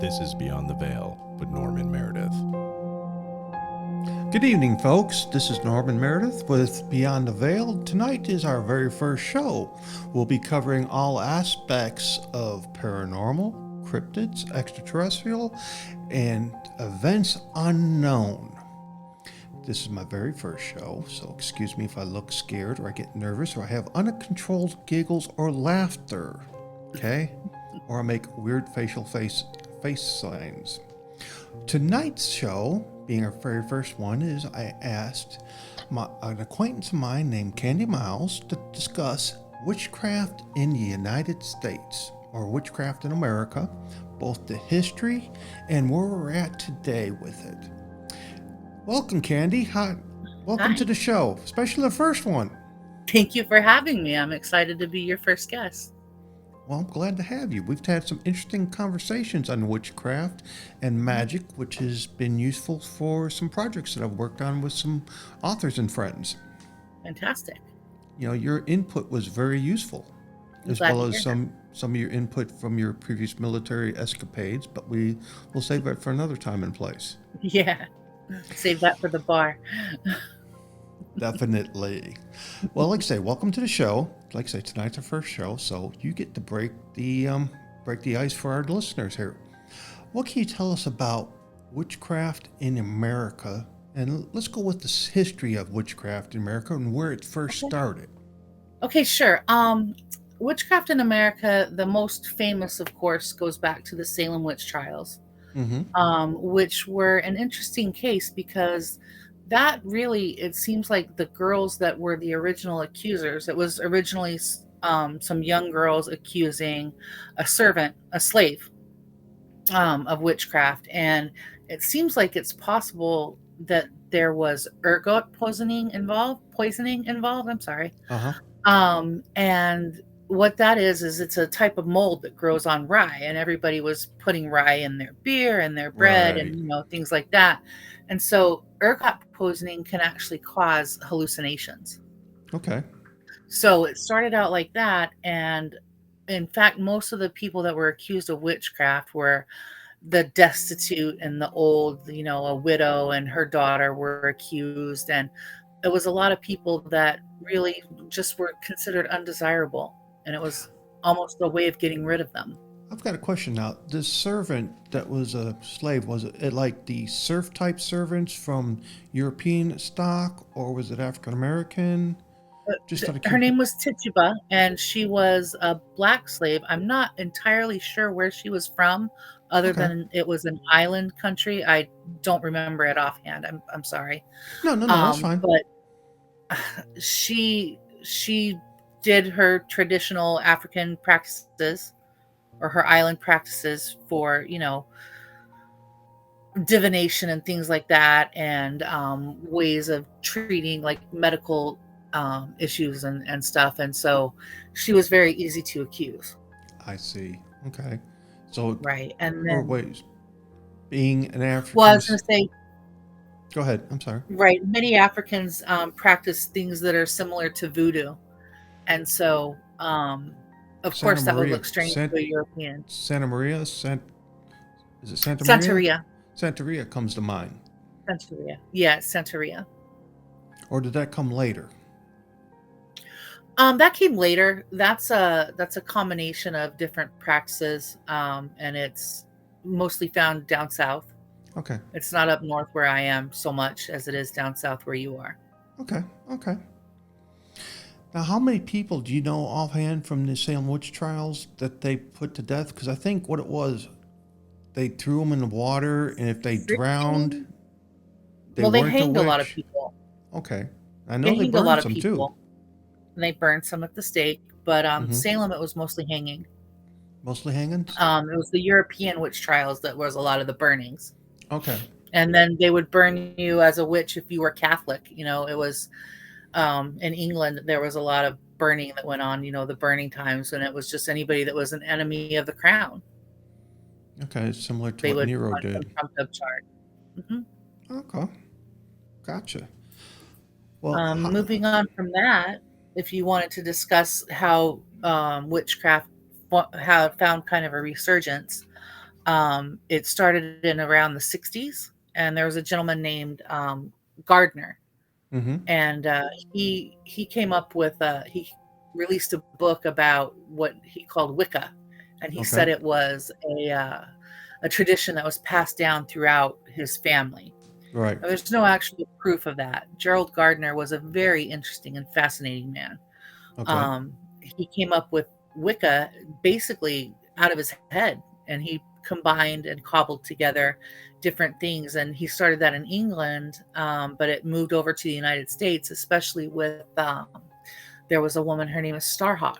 This is Beyond the Veil with Norman Meredith. Good evening, folks. This is Norman Meredith with Beyond the Veil. Tonight is our very first show. We'll be covering all aspects of paranormal, cryptids, extraterrestrial, and events unknown. This is my very first show, so excuse me if I look scared or I get nervous or I have uncontrolled giggles or laughter. Okay? Or I make weird facial face signs. Tonight's show, being our very first one, is I asked an acquaintance of mine named Candi Miles to discuss witchcraft in the United States, or witchcraft in America, both the history and where we're at today with it. Welcome, Candi. Hi. Welcome Hi. to the show, especially the first one. Thank you for having me. I'm excited to be your first guest. Well, I'm glad to have you. We've had some interesting conversations on witchcraft and magic, which has been useful for some projects that I've worked on with some authors and friends. Fantastic. You know, your input was very useful, I'm as glad well to as hear that. some of your input from your previous military escapades, but we'll save that for another time and place. Yeah. Save that for the bar. Definitely. Well, like I say, welcome to the show. Like I say, tonight's our first show, so you get to break the ice for our listeners here. What can you tell us about witchcraft in America? And let's go with the history of witchcraft in America and where it first started. Okay, sure. Witchcraft in America, the most famous, of course, goes back to the Salem witch trials, which were an interesting case because that really, it seems like the girls that were the original accusers, it was originally some young girls accusing a slave, of witchcraft. And it seems like it's possible that there was ergot poisoning involved. I'm sorry. Uh-huh. And what that is it's a type of mold that grows on rye, and everybody was putting rye in their beer and their bread Right. and things like that. And so ergot poisoning can actually cause hallucinations. Okay. So it started out like that, and in fact, most of the people that were accused of witchcraft were the destitute and the old. A widow and her daughter were accused, and it was a lot of people that really just were considered undesirable, and it was almost a way of getting rid of them. I've got a question now. This servant that was a slave, was it like the serf type servants from European stock, or was it African American? Just out of Her curiosity. name was Tituba, and she was a black slave. I'm not entirely sure where she was from, other Okay. than it was an island country. I don't remember it offhand. I'm sorry. No, that's fine. But she did her traditional African practices, or her island practices, for divination and things like that, and ways of treating like medical issues and stuff. And so she was very easy to accuse. I see. Okay. So, Right. And or then, wait, being an well, I African. was going to say, Go ahead. I'm sorry. right, many Africans practice things that are similar to voodoo. And so, of Santa course, that would Maria. look strange to a European. Santa Maria. Is it Santa Maria? Santeria. Santeria comes to mind. Santeria. Yeah, Santeria. Or did that come later? That came later. That's a combination of different practices, and it's mostly found down south. Okay. It's not up north where I am so much as it is down south where you are. Okay. Okay. Now, how many people do you know offhand from the Salem witch trials that they put to death? Because I think what it was, they threw them in the water, and if they drowned, 16? they Well, they weren't a hanged a lot of witch. people. Okay. I They know they hanged a lot burned of some too. people, and they burned some at the stake. But Mm-hmm. Salem, it was mostly hanging. Mostly hangings. It was the European witch trials that was a lot of the burnings. Okay. And then they would burn you as a witch if you were Catholic. It was in England, there was a lot of burning that went on, the burning times, and it was just anybody that was an enemy of the crown. Okay. It's similar to They what would Nero put them did. trumped up chart. Hmm. Okay. Gotcha. Well, Moving on from that, if you wanted to discuss how witchcraft found kind of a resurgence, It started in around the 60s, and there was a gentleman named Gardner, Mm-hmm. and he came up with he released a book about what he called Wicca, and he Okay. said it was a tradition that was passed down throughout his family. Right. Now, there's no actual proof of that. Gerald Gardner was a very interesting and fascinating man. Okay. He came up with Wicca basically out of his head, and he combined and cobbled together different things. And he started that in England, but it moved over to the United States, especially with there was a woman, her name is Starhawk,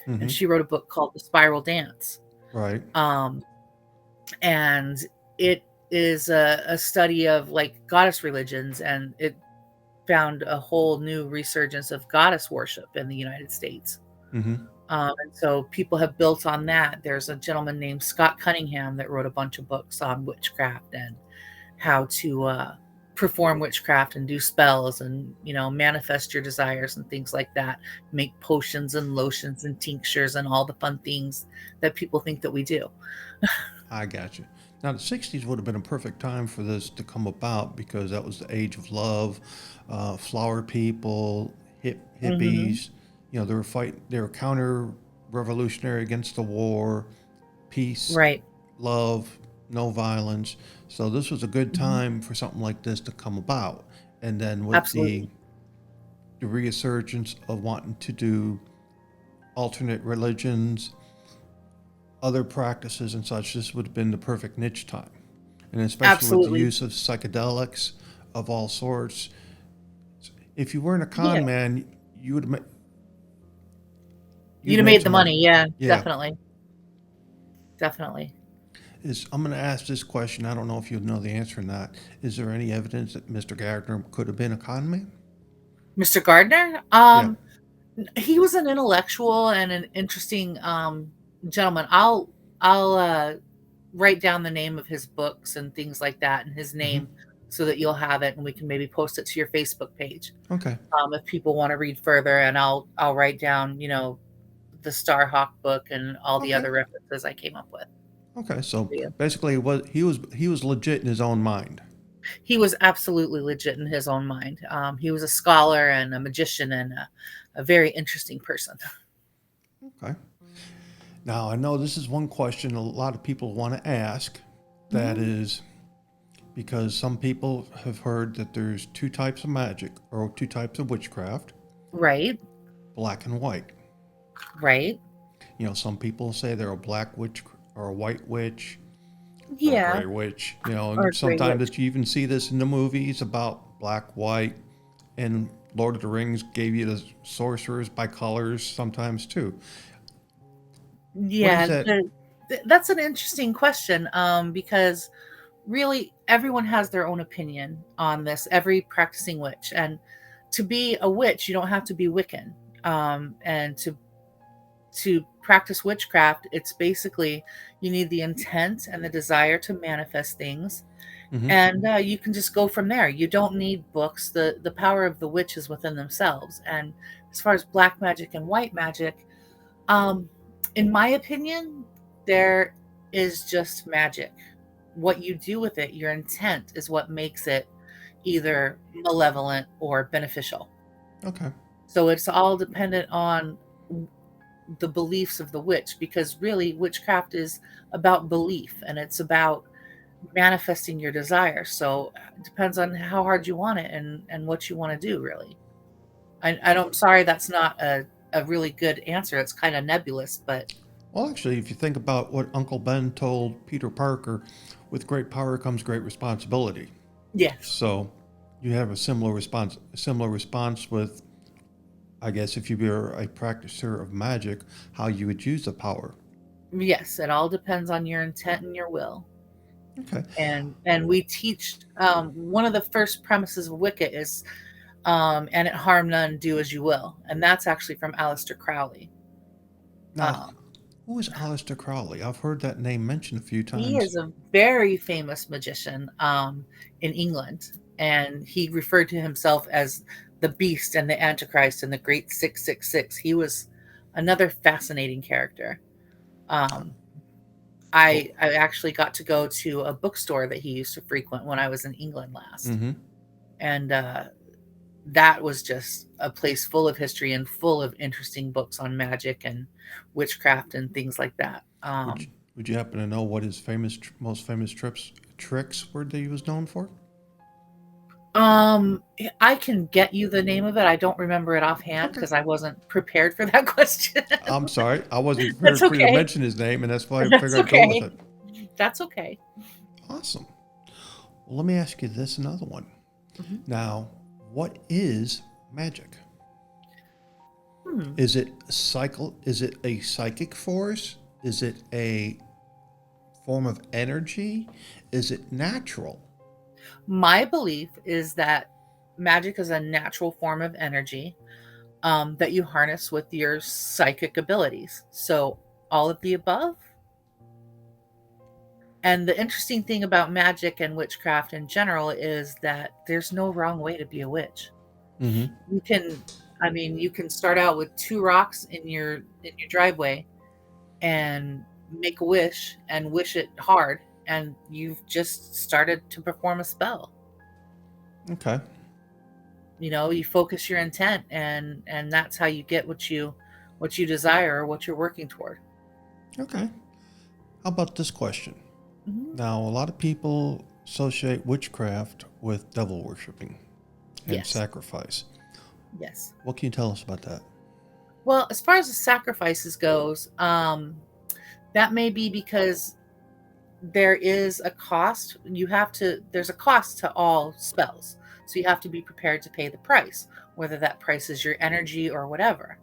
and Mm-hmm. she wrote a book called The Spiral Dance. Right. Um, and it is a study of like goddess religions, and it found a whole new resurgence of goddess worship in the United States. Mm-hmm. And so people have built on that. There's a gentleman named Scott Cunningham that wrote a bunch of books on witchcraft and how to perform witchcraft and do spells and, manifest your desires and things like that. Make potions and lotions and tinctures and all the fun things that people think that we do. I got you. Now, the 60s would have been a perfect time for this to come about because that was the age of love, flower people, Hmm. hippies. They were fighting, they were counter revolutionary against the war, peace, Right. love, no violence. So, this was a good Hmm. time for something like this to come about. And then with the, Absolutely. the resurgence of wanting to do alternate religions, other practices, and such, this would have been the perfect niche time. And especially with the Absolutely. use of psychedelics of all sorts. If you weren't a Yeah. con man, you would have You'd you'd have made made the some money. money. Yeah, Yeah. definitely. Definitely. I'm going to ask this question. I don't know if you'll know the answer or not. Is there any evidence that Mr. Gardner could have been a con man? Mr. Gardner? Yeah. He was an intellectual and an interesting gentleman. I'll write down the name of his books and things like that and his Hmm. name so that you'll have it and we can maybe post it to your Facebook page Okay. if people want to read further. And I'll write down the Starhawk book and all the Okay. other references I came up with. Okay. So Yeah. basically, he was legit in his own mind. He was absolutely legit in his own mind. He was a scholar and a magician and a very interesting person. Okay. Now I know this is one question a lot of people want to ask. That Mhm. is, because some people have heard that there's two types of magic or two types of witchcraft, Right, black and white. right. Some people say they're a black witch or a white witch or a Yeah, gray witch, or and Grey sometimes Witch. that you even see this in the movies about black, white, and Lord of the Rings gave you the sorcerers by colors sometimes too. What is Yeah, that? that's an interesting question, because really everyone has their own opinion on this, every practicing witch. And to be a witch, you don't have to be Wiccan. And to practice witchcraft, it's basically you need the intent and the desire to manifest things, Mm-hmm. and you can just go from there. You don't need books. The power of the witch is within themselves. And as far as black magic and white magic, um, in my opinion, there is just magic. What you do with it, your intent, is what makes it either malevolent or beneficial. Okay. So it's all dependent on the beliefs of the witch, because really witchcraft is about belief and it's about manifesting your desire. So it depends on how hard you want it and what you want to do, really. I'm sorry that's not a really good answer. It's kind of nebulous, but Well, actually, if you think about what Uncle Ben told Peter Parker, with great power comes great responsibility. yes. So you have a similar response. A similar response with, I guess, if you were a practitioner of magic, how you would use the power. Yes, it all depends on your intent and your will. Okay. And we teach, one of the first premises of Wicca is, and it harm none, do as you will, and that's actually from Aleister Crowley. Now, Um, who is Aleister Crowley? I've heard that name mentioned a few he times. is a very famous magician in England, and he referred to himself as the Beast and the Antichrist and the Great 666. He was another fascinating character. Um, I actually got to go to a bookstore that he used to frequent when I was in England last. Mm-hmm. And that was just a place full of history and full of interesting books on magic and witchcraft and things like that. Would you happen to know what his most famous tricks were that he was known for? I can get you the name of it. I don't remember it offhand Okay. because I wasn't prepared for that question. I'm sorry, I wasn't That's prepared for you to okay. mention his name, and that's why I That's figured I'd go with okay. it. That's okay. Awesome. Well, let me ask you this another one. Mhm. Now, what is magic? Hmm. Is it Is it a psychic force? Is it a form of energy? Is it natural? My belief is that magic is a natural form of energy that you harness with your psychic abilities. So, all of the above. And the interesting thing about magic and witchcraft in general is that there's no wrong way to be a witch. Mm-hmm. You can, I mean, you can start out with 2 rocks in your driveway and make a wish and wish it hard, and you've just started to perform a spell. Okay. You focus your intent, and that's how you get what you desire or what you're working toward. Okay. How about this question? Mhm. Now, a lot of people associate witchcraft with devil worshipping and Yes. sacrifice. Yes. What can you tell us about that? Well, as far as the sacrifices goes, that may be because there is a cost. There's a cost to all spells. So you have to be prepared to pay the price, whether that price is your energy or whatever.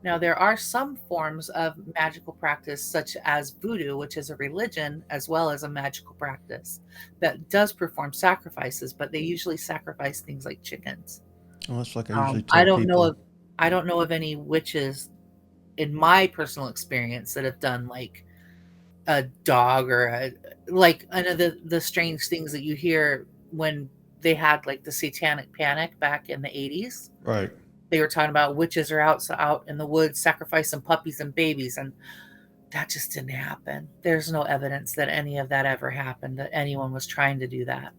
Now, there are some forms of magical practice, such as voodoo, which is a religion as well as a magical practice that does perform sacrifices, but they usually sacrifice things like chickens. Well, that's like I usually I tell don't know people. of I don't know of any witches in my personal experience that have done like a dog or like I know the strange things that you hear when they had like the satanic panic back in the 80s. Right. They were talking about witches are out in the woods sacrificing puppies and babies, and that just didn't happen. There's no evidence that any of that ever happened, that anyone was trying to do that.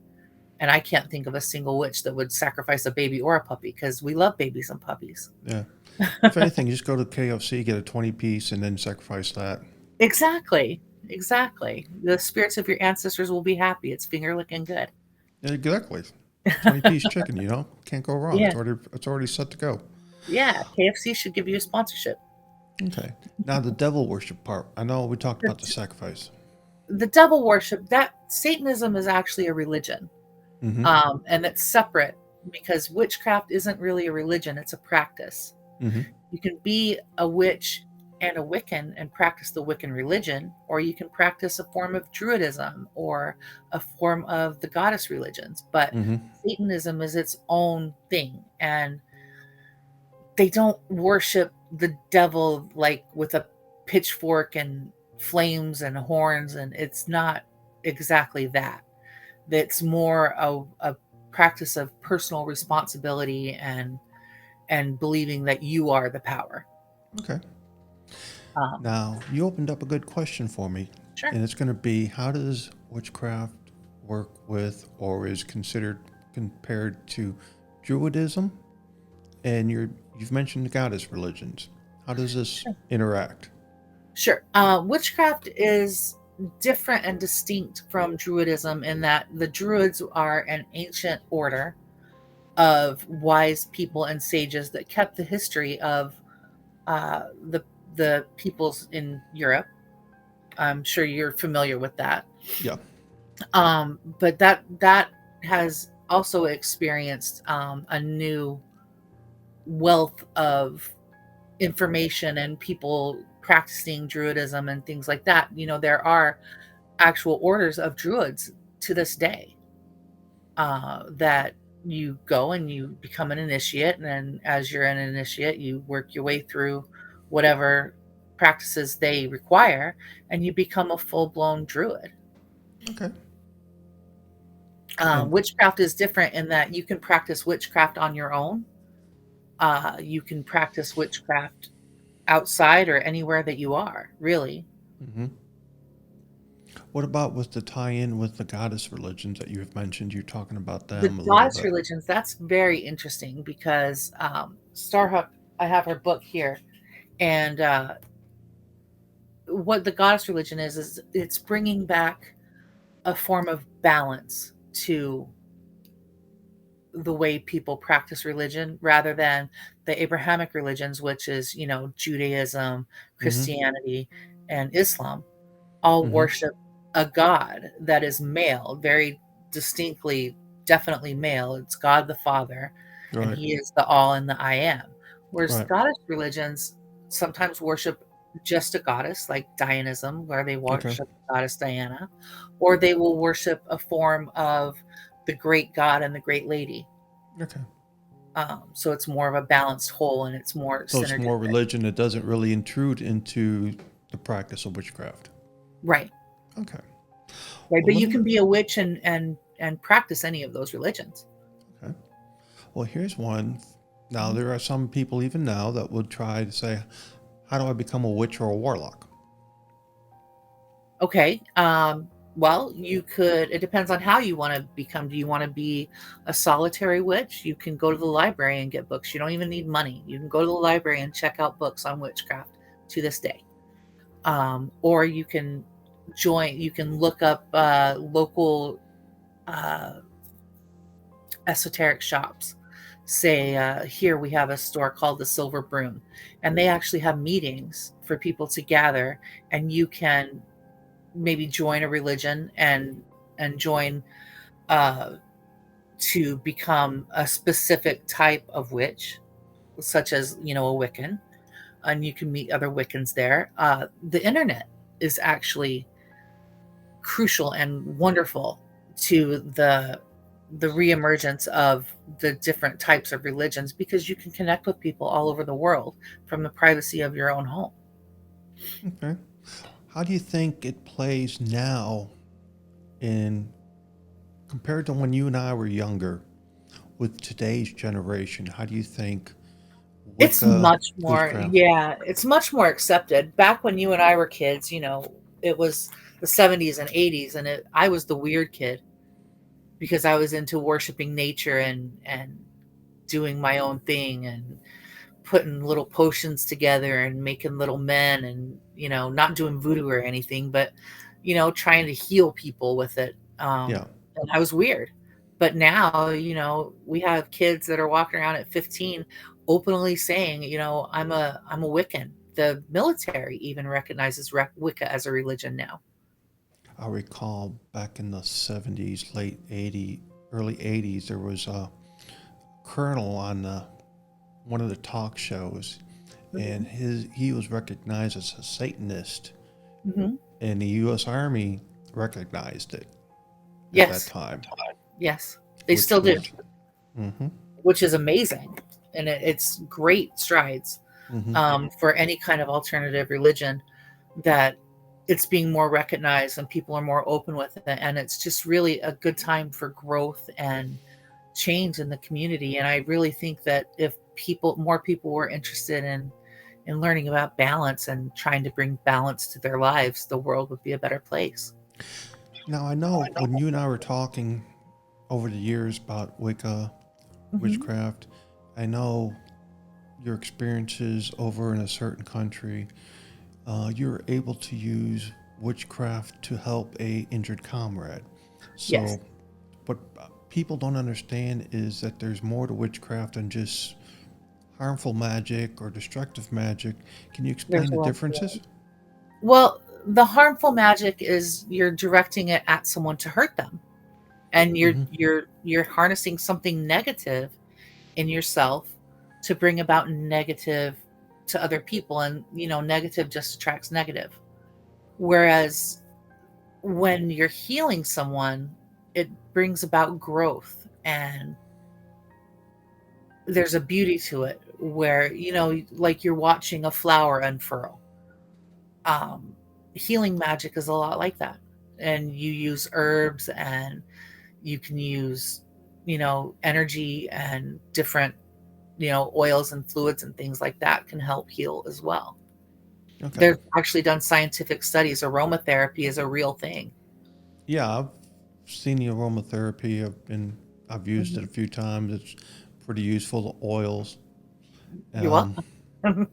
And I can't think of a single witch that would sacrifice a baby or a puppy because we love babies and puppies. Yeah. If anything, just go to KFC, get a 20 piece, and then sacrifice that. Exactly. Exactly. The spirits of your ancestors will be happy. It's finger licking good. Yeah, exactly. 20-piece chicken, can't go wrong. Yeah. It's already set to go. Yeah. KFC should give you a sponsorship. Okay. Now the devil worship part. I know we talked The, about the sacrifice. the devil worship, that Satanism is actually a religion. Mm-hmm. And it's separate because witchcraft isn't really a religion, it's a practice. Mm-hmm. You can be a witch and a Wiccan and practice the Wiccan religion, or you can practice a form of Druidism or a form of the goddess religions. But Mm-hmm. Satanism is its own thing, and they don't worship the devil like with a pitchfork and flames and horns, and it's not exactly that. It's more a practice of personal responsibility and believing that you are the power. Okay. Um, Now you opened up a good question for me, sure. and it's going to be: how does witchcraft work with, or is considered compared to, Druidism? And you've mentioned the goddess religions. How does this interact? Sure. Witchcraft is different and distinct from Druidism in that the Druids are an ancient order of wise people and sages that kept the history of the peoples in Europe. I'm sure you're familiar with that. Yeah. But that has also experienced a new wealth of information and people practicing Druidism and things like that. There are actual orders of Druids to this day that you go and you become an initiate, and then as you're an initiate, you work your way through whatever practices they require, and you become a full-blown Druid. Okay. And Witchcraft is different in that you can practice witchcraft on your own. You can practice witchcraft outside or anywhere that you are, really. mm-hmm. What about with the tie-in with the goddess religions that you have mentioned? You're talking about The them a little goddess bit. religions, that's very interesting because Starhawk, I have her book here, and what the goddess religion is it's bringing back a form of balance to the way people practice religion rather than the Abrahamic religions, which is, Judaism, Mm-hmm. Christianity, and Islam, all Mm-hmm. worship a God that is male, very distinctly, definitely male. It's God the Father, and Right. He is the all and the I am. Whereas Right. goddess religions sometimes worship just a goddess, like Dianism, where they Okay. worship Goddess Diana, or they will worship a form of the great God and the great lady. Okay. So it's more of a balanced whole and it's more So it's more synergistic. religion that doesn't really intrude into the practice of witchcraft. Right. Okay. Right. Well, But let you me. can be a witch and practice any of those religions. Okay. Well, here's one. Now, Mhm. there are some people even now that would try to say, how do I become a witch or a warlock? Okay. Well, it depends on how you want to become. Do you want to be a solitary witch? You can go to the library and get books. You don't even need money. You can go to the library and check out books on witchcraft to this day. Or you can look up local uh, esoteric shops. Say, here we have a store called the Silver Broom, and they actually have meetings for people to gather, and you can maybe join a religion and join uh, to become a specific type of witch, such as a Wiccan, and you can meet other Wiccans there. The internet is actually crucial and wonderful to the reemergence of the different types of religions because you can connect with people all over the world from the privacy of your own home. Okay. How do you think it plays now in compared to when you and I were younger with today's generation? How do you think It's Wicca, much more, witchcraft? yeah, it's much more accepted. Back when you and I were kids, it was the 70s and 80s, and I was the weird kid because I was into worshiping nature and doing my own thing and putting little potions together and making little men and not doing voodoo or anything, but trying to heal people with it. Yeah. And I was weird. But now, we have kids that are walking around at 15 openly saying, I'm a Wiccan. The military even recognizes Wicca as a religion now. I recall back in the 70s, late 80s, early 80s, there was a colonel on one of the talk shows, and Mhm. he was recognized as a Satanist, Mhm. and the U.S. Army recognized it at that Yes. time, Yes. They which still do, was, mm-hmm, which is amazing. And it's great strides mm-hmm, for any kind of alternative religion that it's being more recognized and people are more open with it. And it's just really a good time for growth and change in the community. And I really think that if more people were interested in learning about balance and trying to bring balance to their lives, the world would be a better place. Now, I know when you and I were talking over the years about Wicca, Hmm. witchcraft, I know your experiences over in a certain country, you're able to use witchcraft to help a injured comrade. Yes. So, what people don't understand is that there's more to witchcraft than just harmful magic or destructive magic. Can you explain There's a the lot. differences? Well, the harmful magic is you're directing it at someone to hurt them. And you're Mm-hmm. you're you're harnessing something negative in yourself to bring about negative to other people, and negative just attracts negative. Whereas when you're healing someone, it brings about growth, and there's a beauty to it where like you're watching a flower unfurl. um Healing magic is a lot like that, and you use herbs, and you can use energy and different oils and fluids and things like that can help heal as well. Okay. They've actually done scientific studies. Aromatherapy is a real thing. Yeah, I've seen the aromatherapy. I've used it a Mhm. few times. It's pretty useful. The oils. You're Um, welcome.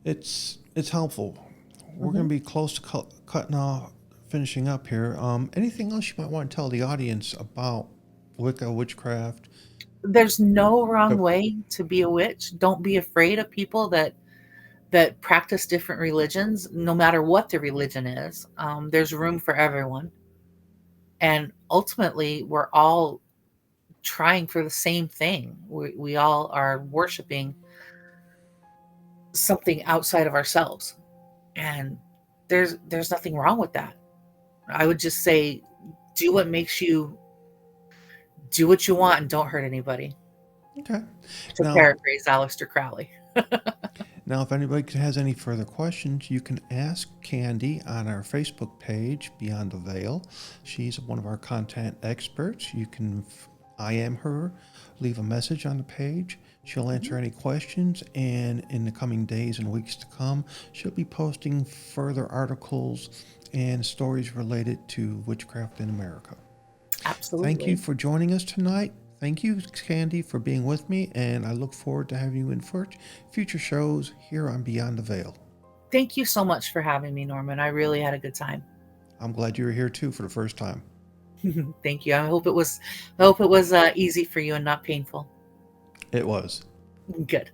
it's helpful. We're going Mhm. to be close to cutting off, finishing up here. Anything else you might want to tell the audience about Wicca, witchcraft? There's no wrong Go. way to be a witch. Don't be afraid of people that practice different religions, no matter what the religion is. There's room for everyone, and ultimately, we're all trying for the same thing. We all are worshiping something outside of ourselves, and there's nothing wrong with that. I would just say, do what makes you do what you want and don't hurt anybody. Okay. To Now, paraphrase Aleister Crowley. Now, if anybody has any further questions, you can ask Candy on our Facebook page, Beyond the Veil. She's one of our content experts. You can IM her, leave a message on the page. She'll answer Mhm. any questions, and in the coming days and weeks to come, she'll be posting further articles and stories related to witchcraft in America. Thank you Absolutely. for joining us tonight. Thank you, Candy, for being with me, and I look forward to having you in future shows here on Beyond the Veil. Thank you so much for having me, Norman. I really had a good time. I'm glad you were here too for the first time. Thank you. I hope it was easy for you and not painful. It was. Good.